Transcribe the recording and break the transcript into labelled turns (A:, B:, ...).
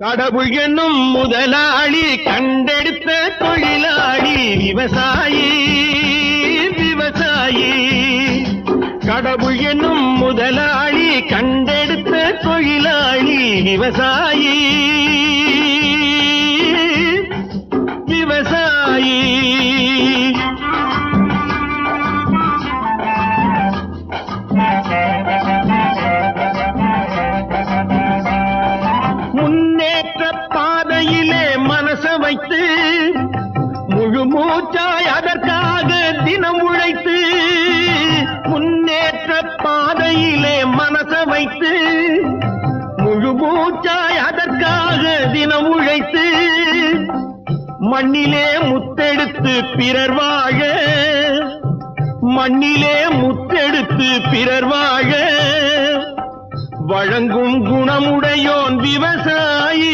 A: கடவுள் என்னும் முதலாளி கண்டெடுத்த தொழிலாளி விவசாயி விவசாயி. கடவுள் என்னும் முதலாளி கண்டெடுத்த தொழிலாளி விவசாயி விவசாயி. முன்னேற்ற பாதையிலே மனச வைத்து முழு மூச்சாய் அதற்காக தினம் உழைத்து, முன்னேற்ற பாதையிலே மனச வைத்து முழு மூச்சாய் அதற்காக தினம் உழைத்து, மண்ணிலே முத்தெடுத்து பிறர் வாழ, மண்ணிலே முத்தெடுத்து பிறர் வாழ வழங்கும் குணமுடையோன் விவசாயி